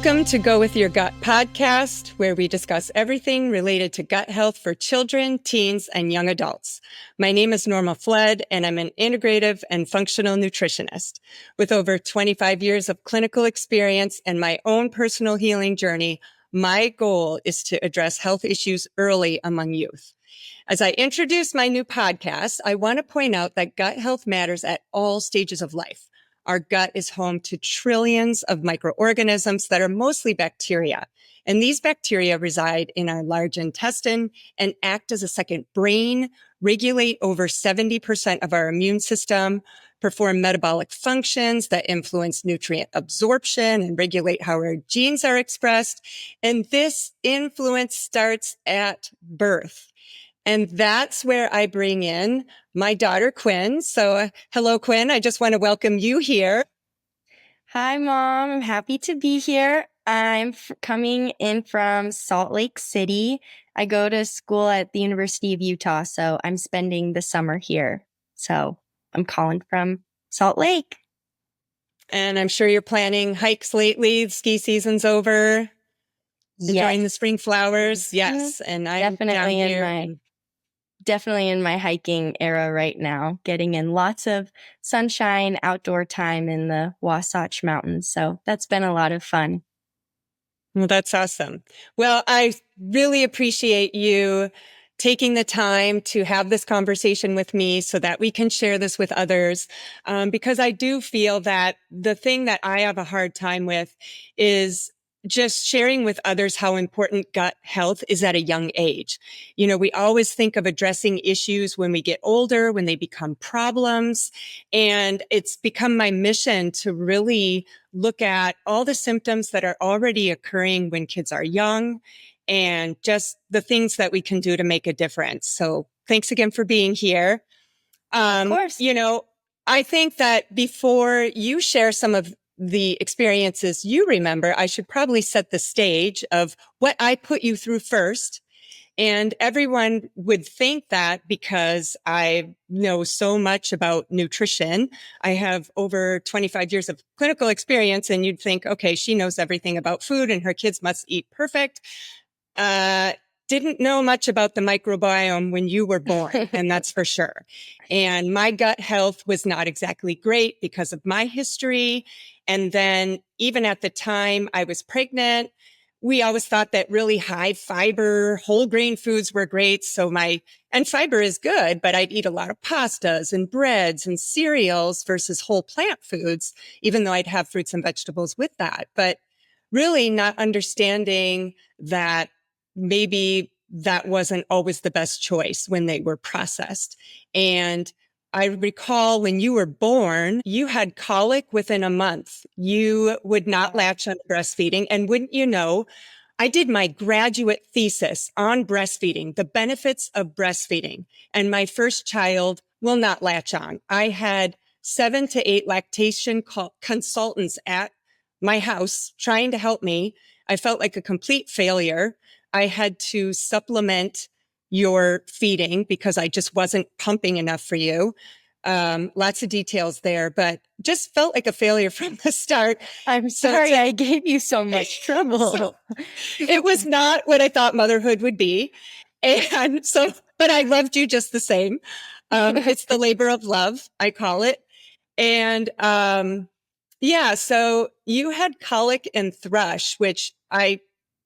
Welcome to Go With Your Gut podcast, where we discuss everything related to gut health for children, teens, and young adults. My name is Norma Flood, and I'm an integrative and functional nutritionist. With over 25 years of clinical experience and my own personal healing journey, my goal is to address health issues early among youth. As I introduce my new podcast, I want to point out that gut health matters at all stages of life. Our gut is home to trillions of microorganisms that are mostly bacteria. And these bacteria reside in our large intestine and act as a second brain, regulate over 70% of our immune system, perform metabolic functions that influence nutrient absorption and regulate how our genes are expressed. And this influence starts at birth. And that's where I bring in my daughter, Quinn. So hello, Quinn. I just want to welcome you here. Hi, Mom. I'm happy to be here. I'm coming in from Salt Lake City. I go to school at the University of Utah, so I'm spending the summer here. So I'm calling from Salt Lake. And I'm sure you're planning hikes lately. Ski season's over. Enjoying the spring flowers. Yes. And I'm down here. Definitely in my hiking era right now, getting in lots of sunshine, outdoor time in the Wasatch Mountains. So that's been a lot of fun. Well, that's awesome. Well, I really appreciate you taking the time to have this conversation with me so that we can share this with others. Because I do feel that the thing that I have a hard time with is just sharing with others how important gut health is at a young age. You know, we always think of addressing issues when we get older, when they become problems. And it's become my mission to really look at all the symptoms that are already occurring when kids are young and just the things that we can do to make a difference. So thanks again for being here. Of course. You know, I think that before you share some of the experiences you remember, I should probably set the stage of what I put you through first. And everyone would think that because I know so much about nutrition, I have over 25 years of clinical experience, and you'd think, okay, she knows everything about food and her kids must eat perfect. Didn't know much about the microbiome when you were born, and that's for sure. And my gut health was not exactly great because of my history. And then even at the time I was pregnant, we always thought that really high fiber, whole grain foods were great. And fiber is good, but I'd eat a lot of pastas and breads and cereals versus whole plant foods, even though I'd have fruits and vegetables with that. But really not understanding that maybe that wasn't always the best choice when they were processed. And I recall when you were born, you had colic within a month. You would not latch on breastfeeding. And wouldn't you know, I did my graduate thesis on breastfeeding, the benefits of breastfeeding. And my first child will not latch on. I had 7 to 8 lactation consultants at my house trying to help me. I felt like a complete failure. I had to supplement your feeding because I just wasn't pumping enough for you. Lots of details there, but just felt like a failure from the start. I'm sorry I gave you so much trouble. It was not what I thought motherhood would be. And so, but I loved you just the same. It's the labor of love, I call it. And, yeah, so you had colic and thrush, which I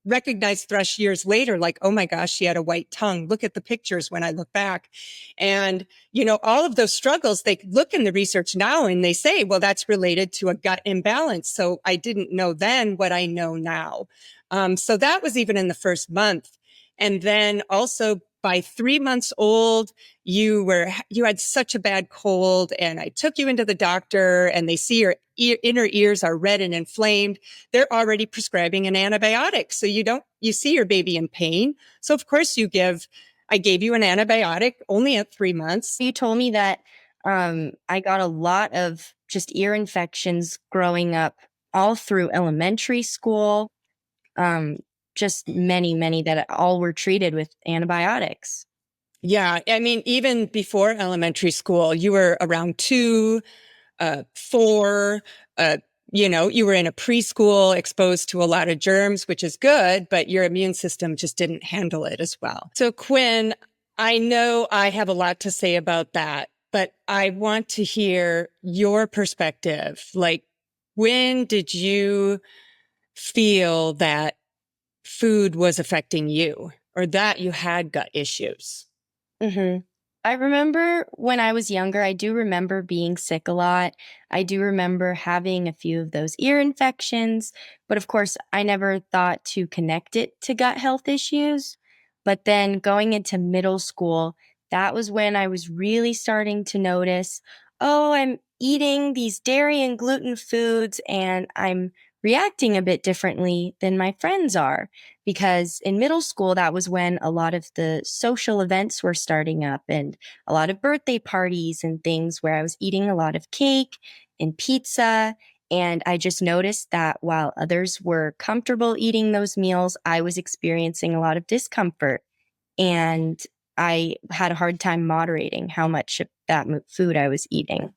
recognized thrush years later, like, oh my gosh, she had a white tongue. Look at the pictures when I look back. And, you know, all of those struggles, they look in the research now and they say, well, that's related to a gut imbalance. So I didn't know then what I know now. So that was even in the first month. And then also by 3 months old, you had such a bad cold, and I took you into the doctor and they see your inner ears are red and inflamed. They're already prescribing an antibiotic. So you see your baby in pain. So of course I gave you an antibiotic only at 3 months. You told me that, I got a lot of just ear infections growing up all through elementary school. Just many that all were treated with antibiotics. Yeah. I mean, even before elementary school, you were around 2, 4, you were in a preschool exposed to a lot of germs, which is good, but your immune system just didn't handle it as well. So Quinn, I know I have a lot to say about that, but I want to hear your perspective. Like, when did you feel that food was affecting you or that you had gut issues? hmm I remember when I was younger, I do remember being sick a lot. I do remember having a few of those ear infections, but of course, I never thought to connect it to gut health issues. But then going into middle school, that was when I was really starting to notice, oh, I'm eating these dairy and gluten foods and I'm reacting a bit differently than my friends are, because in middle school, that was when a lot of the social events were starting up and a lot of birthday parties and things where I was eating a lot of cake and pizza. And I just noticed that while others were comfortable eating those meals, I was experiencing a lot of discomfort. And I had a hard time moderating how much of that food I was eating.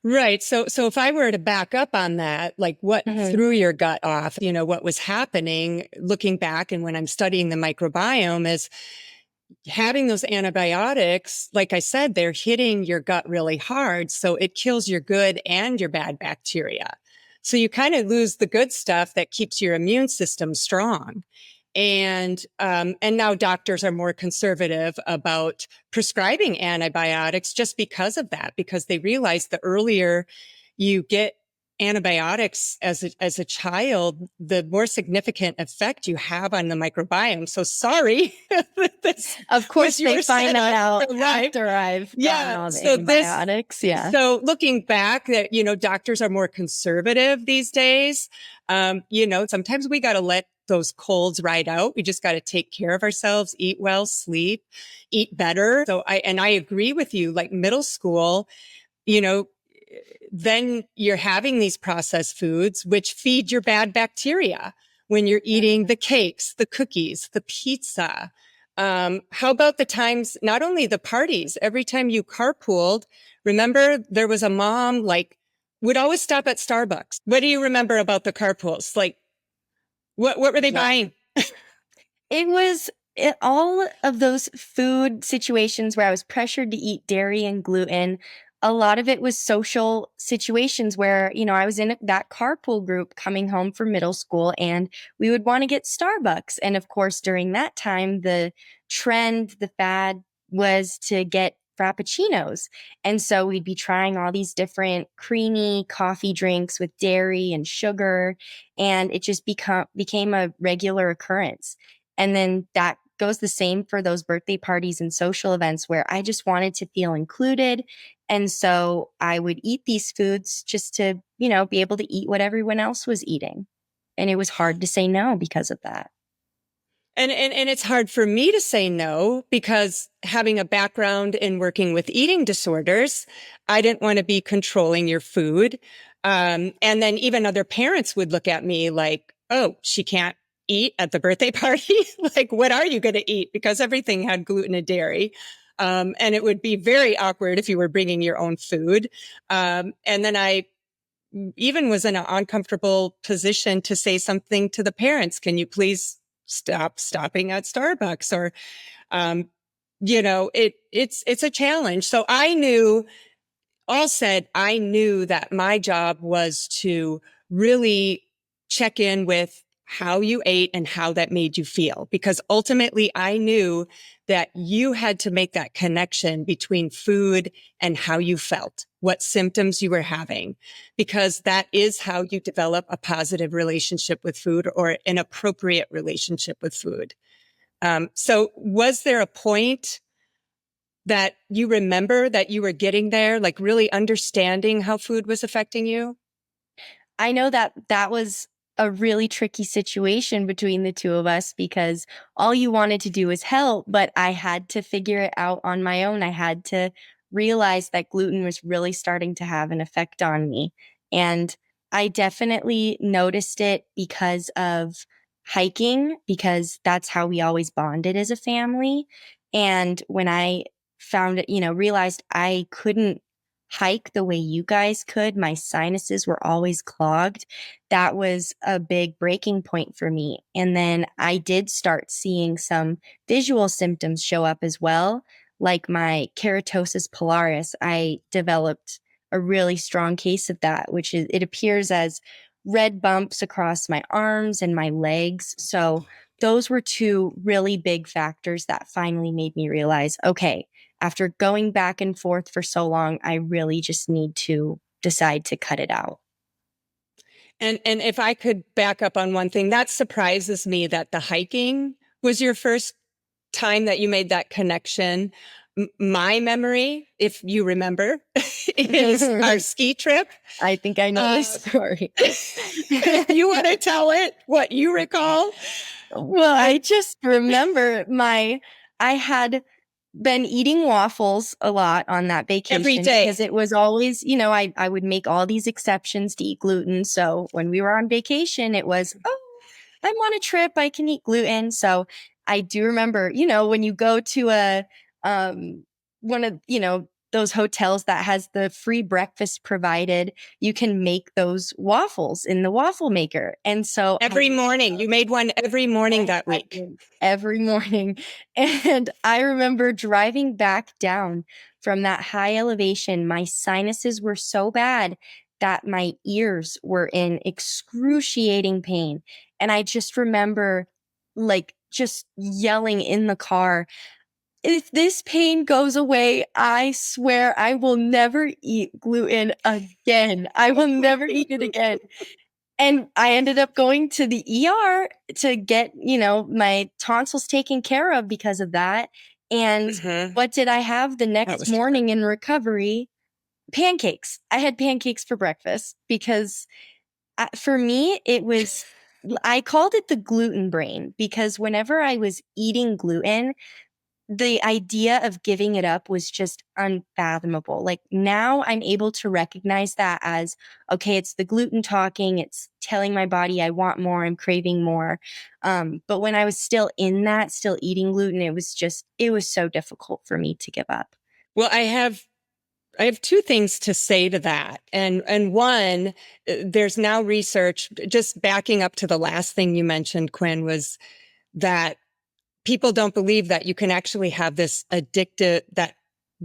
Right. So if I were to back up on that, like what hmm threw your gut off, what was happening looking back and when I'm studying the microbiome is having those antibiotics. Like I said, they're hitting your gut really hard. So it kills your good and your bad bacteria. So you kind of lose the good stuff that keeps your immune system strong. And now doctors are more conservative about prescribing antibiotics just because of that, because they realize the earlier you get antibiotics as a child, the more significant effect you have on the microbiome. So sorry, this Of was course, they your find that setup out for life. after I've gotten Yeah. all the antibiotics. Yeah. So looking back that, doctors are more conservative these days. Sometimes we got to let those colds ride out. We just got to take care of ourselves, eat well, sleep, eat better. I agree with you, like middle school, you know, then you're having these processed foods, which feed your bad bacteria when you're eating the cakes, the cookies, the pizza. How about the times, not only the parties, every time you carpooled, remember there was a mom like would always stop at Starbucks. What do you remember about the carpools? Like what were they Yeah. buying? It was all of those food situations where I was pressured to eat dairy and gluten. A lot of it was social situations where, I was in that carpool group coming home from middle school and we would want to get Starbucks. And of course, during that time, the trend, the fad was to get frappuccinos. And so we'd be trying all these different creamy coffee drinks with dairy and sugar. And it just became a regular occurrence. And then that goes the same for those birthday parties and social events where I just wanted to feel included. And so I would eat these foods just to, be able to eat what everyone else was eating. And it was hard to say no because of that. And it's hard for me to say no because having a background in working with eating disorders, I didn't want to be controlling your food. And then even other parents would look at me like, oh, she can't eat at the birthday party. Like, what are you going to eat? Because everything had gluten and dairy. And it would be very awkward if you were bringing your own food. And then I even was in an uncomfortable position to say something to the parents. Can you please stopping at Starbucks? Or, it's a challenge. So I knew that my job was to really check in with how you ate and how that made you feel. Because ultimately I knew that you had to make that connection between food and how you felt, what symptoms you were having, because that is how you develop a positive relationship with food or an appropriate relationship with food. So was there a point that you remember that you were getting there, like really understanding how food was affecting you? I know that that was a really tricky situation between the two of us because all you wanted to do was help, but I had to figure it out on my own. I had to realize that gluten was really starting to have an effect on me. And I definitely noticed it because of hiking, because that's how we always bonded as a family. And when I found it, realized I couldn't hike the way you guys could. My sinuses were always clogged. That was a big breaking point for me. And then I did start seeing some visual symptoms show up as well, like my keratosis pilaris. I developed a really strong case of that, which is it appears as red bumps across my arms and my legs. So those were two really big factors that finally made me realize, okay, after going back and forth for so long, I really just need to decide to cut it out. And if I could back up on one thing, that surprises me that the hiking was your first time that you made that connection. My memory, if you remember, is our ski trip. I think I know this story. You want to tell it, what you recall? Well, I just remember I had been eating waffles a lot on that Every vacation day. because it was always, I would make all these exceptions to eat gluten. So when we were on vacation, it was, oh, I'm on a trip, I can eat gluten. So I do remember, when you go to one of, those hotels that has the free breakfast provided, you can make those waffles in the waffle maker. And so Every morning. You made one every morning that week. every morning. And I remember driving back down from that high elevation. My sinuses were so bad that my ears were in excruciating pain. And I just remember like just yelling in the car, if this pain goes away, I swear I will never eat gluten again. I will never eat it again. And I ended up going to the ER to get, my tonsils taken care of because of that. And what did I have the next morning in recovery? Pancakes. I had pancakes for breakfast because for me, I called it the gluten brain because whenever I was eating gluten, the idea of giving it up was just unfathomable. Like now I'm able to recognize that as, okay, it's the gluten talking. It's telling my body I want more. I'm craving more. But when I was still in that, still eating gluten, it was so difficult for me to give up. Well, I have two things to say to that. And one, there's now research just backing up to the last thing you mentioned, Quinn, was that people don't believe that you can actually have this that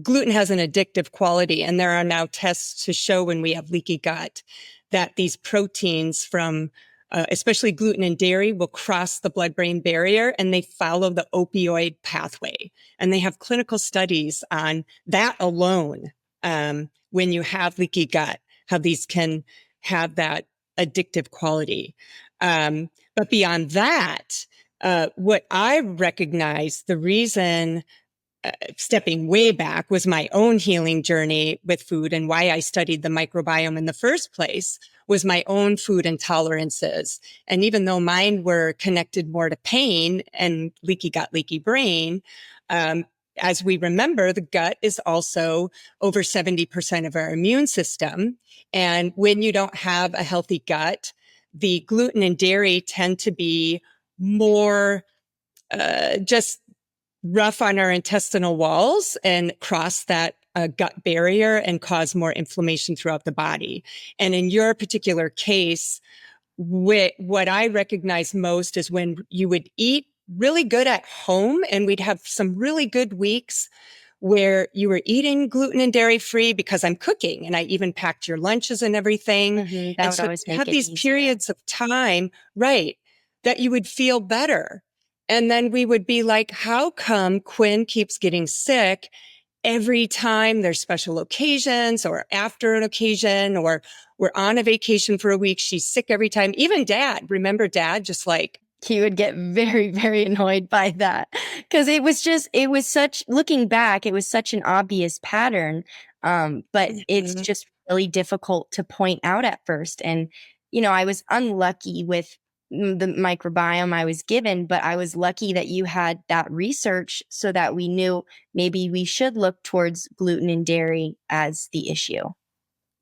gluten has an addictive quality. And there are now tests to show when we have leaky gut that these proteins from especially gluten and dairy will cross the blood-brain barrier and they follow the opioid pathway. And they have clinical studies on that alone. When you have leaky gut, how these can have that addictive quality. But beyond that, what I recognize the reason stepping way back was my own healing journey with food, and why I studied the microbiome in the first place was my own food intolerances. And even though mine were connected more to pain and leaky gut, leaky brain, as we remember, the gut is also over 70% of our immune system. And when you don't have a healthy gut, the gluten and dairy tend to be more just rough on our intestinal walls and cross that gut barrier and cause more inflammation throughout the body. And in your particular case, what I recognize most is when you would eat really good at home, and we'd have some really good weeks where you were eating gluten and dairy free because I'm cooking and I even packed your lunches and everything. That and would so always you make have it these easier. periods of time, right, that you would feel better. And then we would be like, how come Quinn keeps getting sick every time there's special occasions or after an occasion, or we're on a vacation for a week? She's sick every time. Even dad, remember dad, just like, he would get very, very annoyed by that because looking back, it was such an obvious pattern. But it's just really difficult to point out at first. And, I was unlucky with the microbiome I was given, but I was lucky that you had that research so that we knew maybe we should look towards gluten and dairy as the issue.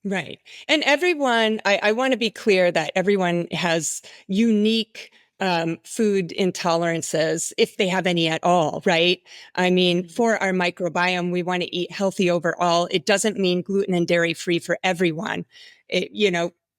right. And everyone, I want to be clear that everyone has unique food intolerances, if they have any at all, right? I mean, for our microbiome, we want to eat healthy overall. It doesn't mean gluten and dairy free for everyone.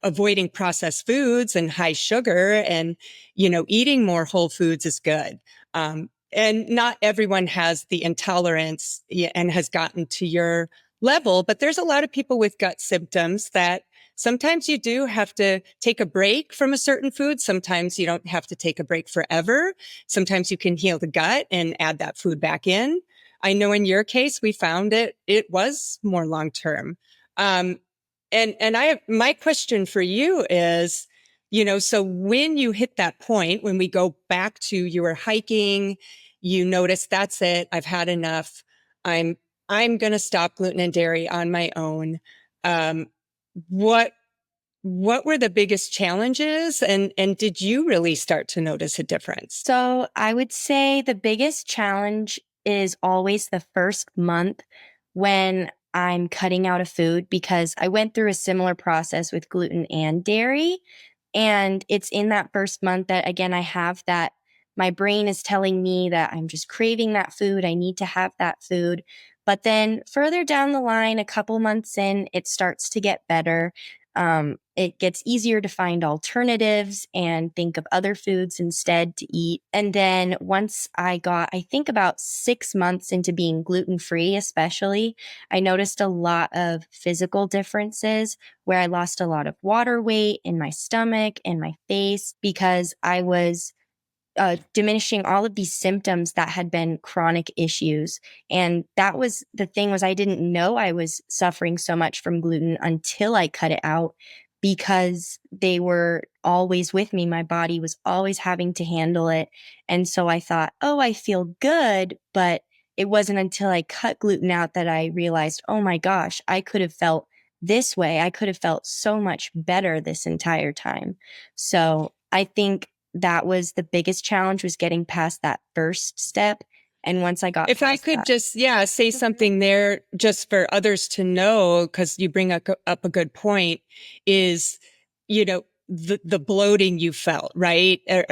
Avoiding processed foods and high sugar and, eating more whole foods is good. And not everyone has the intolerance and has gotten to your level, but there's a lot of people with gut symptoms that sometimes you do have to take a break from a certain food. Sometimes you don't have to take a break forever. Sometimes you can heal the gut and add that food back in. I know in your case, we found it was more long term. Um, and my question for you is, so when you hit that point, when we go back to you were hiking, you notice that's it. I've had enough. I'm, I'm going to stop gluten and dairy on my own. Um, what what were the biggest challenges and did you really start to notice a difference? So I would say the biggest challenge is always the first month when I'm cutting out a food because I went through a similar process with gluten and dairy. And it's in that first month that, again, I have that my brain is telling me that I'm just craving that food. I need to have that food. But then further down the line, a couple months in, it starts to get better. It gets easier to find alternatives and think of other foods instead to eat. And then once I got, I think about 6 months into being gluten free, especially, I noticed a lot of physical differences where I lost a lot of water weight in my stomach and my face because I was diminishing all of these symptoms that had been chronic issues. And that was the thing was I didn't know I was suffering so much from gluten until I cut it out because they were always with me. My body was always having to handle it. And so I thought, oh, I feel good. But it wasn't until I cut gluten out that I realized, oh my gosh, I could have felt this way. I could have felt so much better this entire time. So I think that was the biggest challenge was getting past that first step. And once I got If I past could that, just, yeah, say something there just for others to know, because you bring up a good point, is, the bloating you felt, right? Or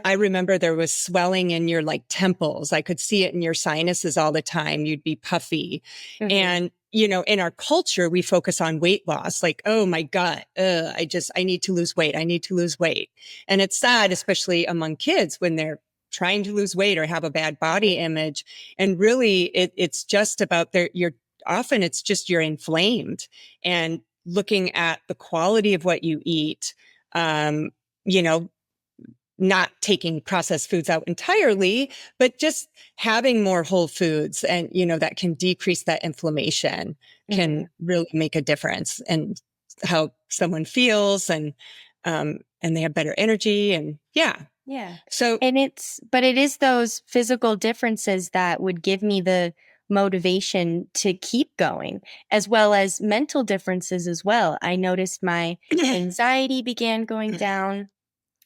I remember there was swelling in your like temples. I could see it in your sinuses all the time. You'd be puffy. Mhm. And, in our culture, we focus on weight loss, like, oh, my gut, I need to lose weight. I need to lose weight. And it's sad, especially among kids when they're trying to lose weight or have a bad body image. And really it's just about often it's just you're inflamed and looking at the quality of what you eat, um, you know, not taking processed foods out entirely, but just having more whole foods and, that can decrease that inflammation Mhm. can really make a difference and how someone feels and they have better energy and yeah. Yeah. So But it is those physical differences that would give me the motivation to keep going, as well as mental differences as well. I noticed my anxiety began going down.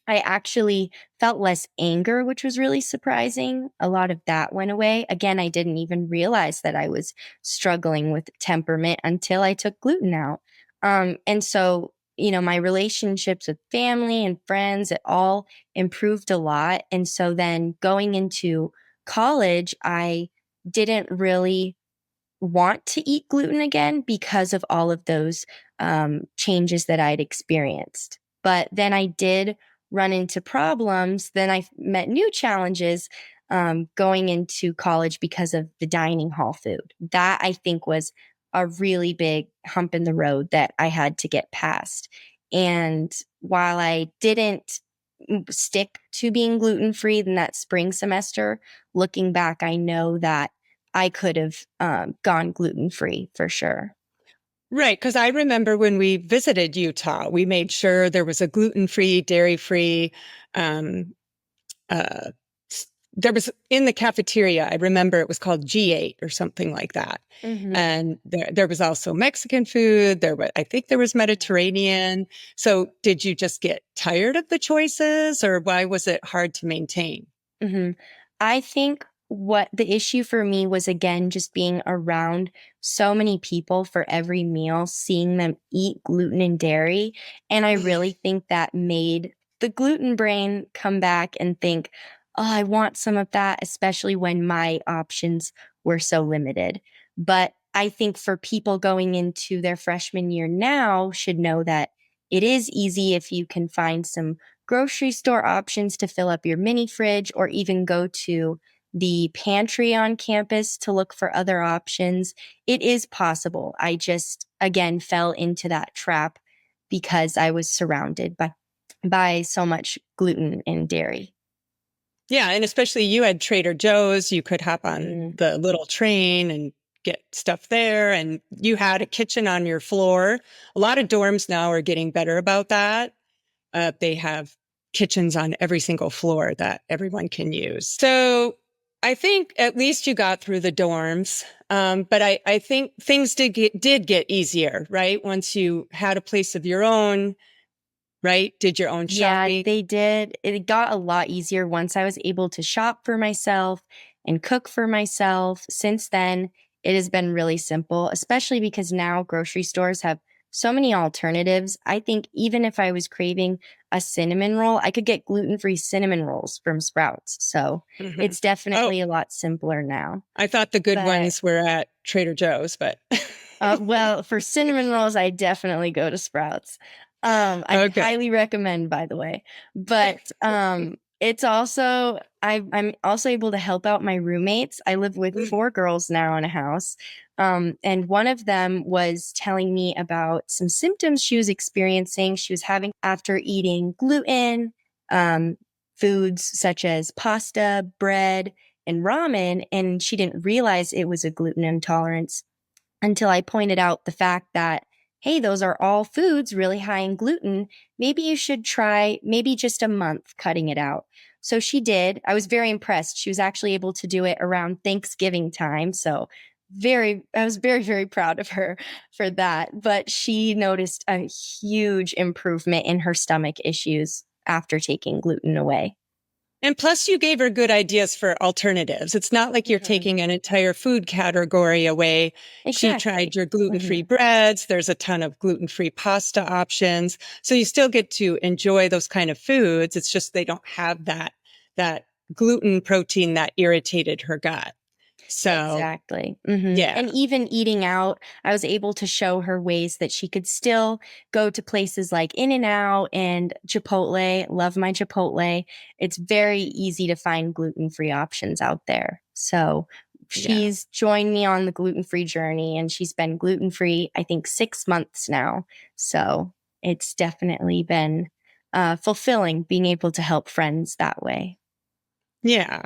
I actually felt less anger, which was really surprising. A lot of that went away. Again, I didn't even realize that I was struggling with temperament until I took gluten out. And so, my relationships with family and friends, it all improved a lot. And so then going into college, I didn't really want to eat gluten again because of all of those changes that I'd experienced. But then I did run into problems. Then I met new challenges going into college because of the dining hall food. That I think was a really big hump in the road that I had to get past. And while I didn't stick to being gluten free in that spring semester, looking back, I know that I could have gone gluten free for sure. right, because I remember when we visited Utah, we made sure there was a gluten-free, dairy-free. Um, uh, there was in the cafeteria. I remember it was called G8 or something like that, Hmm. and there was also Mexican food. I think there was Mediterranean. So, did you just get tired of the choices, or why was it hard to maintain? Hmm. I think what the issue for me was again just being around so many people for every meal, seeing them eat gluten and dairy. And I really think that made the gluten brain come back and think, oh, I want some of that, especially when my options were so limited. But I think for people going into their freshman year now should know that it is easy if you can find some grocery store options to fill up your mini fridge or even go to the pantry on campus to look for other options. It is possible. I just, again, fell into that trap because I was surrounded by so much gluten and dairy. Yeah, and especially you had Trader Joe's, you could hop on Mm. the little train and get stuff there, and you had a kitchen on your floor. A lot of dorms now are getting better about that. They have kitchens on every single floor that everyone can use. So I think at least you got through the dorms. But I think things did get easier, right? Once you had a place of your own, right? Did your own Yeah, shopping. they did. It got a lot easier once I was able to shop for myself and cook for myself. Since then, it has been really simple, especially because now grocery stores have so many alternatives. I think even if I was craving a cinnamon roll, I could get gluten-free cinnamon rolls from Sprouts. So Hmm. it's Oh, definitely a lot simpler now. I thought the good But ones were at Trader Joe's, but well, for cinnamon rolls, I definitely go to Sprouts. I okay. highly recommend, by the way. But it's also I'm also able to help out my roommates. I live with four girls now in a house. And one of them was telling me about some symptoms she was experiencing. She was having after eating gluten, um, foods such as pasta, bread, and ramen, and she didn't realize it was a gluten intolerance until I pointed out the fact that, hey, those are all foods really high in gluten. Maybe you should try maybe just a month cutting it out. So she did. I was very impressed. She was actually able to do it around Thanksgiving time. So I was very, very proud of her for that. But she noticed a huge improvement in her stomach issues after taking gluten away. And plus, you gave her good ideas for alternatives. It's not like you're Mhm. taking an entire food category away. She tried Exactly. your gluten-free Mhm. breads. There's a ton of gluten-free pasta options. So you still get to enjoy those kind of foods. It's just they don't have that gluten protein that irritated her gut. So Exactly. yeah, And even eating out, I was able to show her ways that she could still go to places like In-N-Out and Chipotle. Love my Chipotle. It's very easy to find gluten-free options out there. So yeah. she's joined me on the gluten-free journey and she's been gluten-free, I think, 6 months now. So it's definitely been fulfilling being able to help friends that way. Yeah.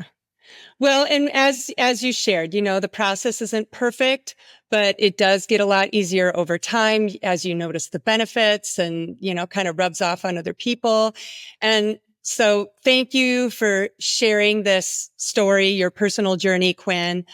Well, and as you shared, the process isn't perfect, but it does get a lot easier over time as you notice the benefits and, kind of rubs off on other people. And so thank you for sharing this story, your personal journey, Quinn,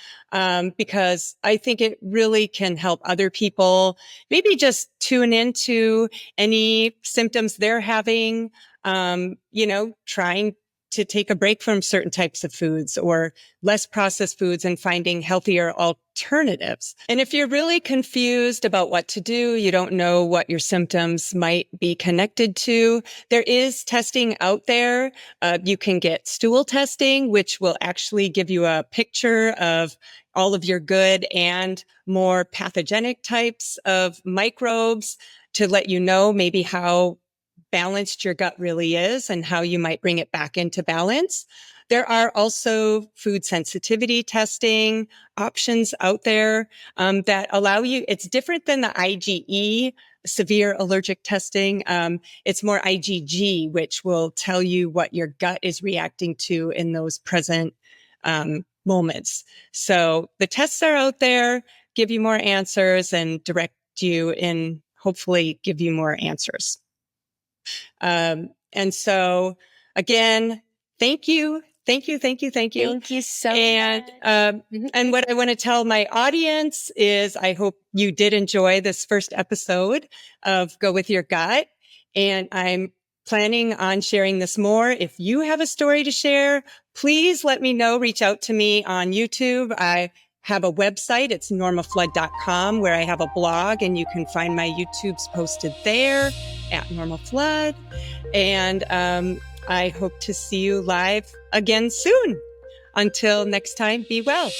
because I think it really can help other people maybe just tune into any symptoms they're having, trying to take a break from certain types of foods or less processed foods and finding healthier alternatives. And if you're really confused about what to do, you don't know what your symptoms might be connected to, there is testing out there. You can get stool testing, which will actually give you a picture of all of your good and more pathogenic types of microbes to let you know maybe how balanced your gut really is and how you might bring it back into balance. There are also food sensitivity testing options out there that allow you. It's different than the IgE, severe allergic testing. It's more IgG, which will tell you what your gut is reacting to in those present moments. So the tests are out there, give you more answers and direct you in, hopefully give you more answers. And so again, thank you. Thank you. Thank you. Thank you. Thank you so And, much. and what I want to tell my audience is I hope you did enjoy this first episode of Go With Your Gut. And I'm planning on sharing this more. If you have a story to share, please let me know. Reach out to me on YouTube. I have a website. It's normaflood.com, where I have a blog, and you can find my YouTubes posted there at Normal Flood. And I hope to see you live again soon. Until next time, be well.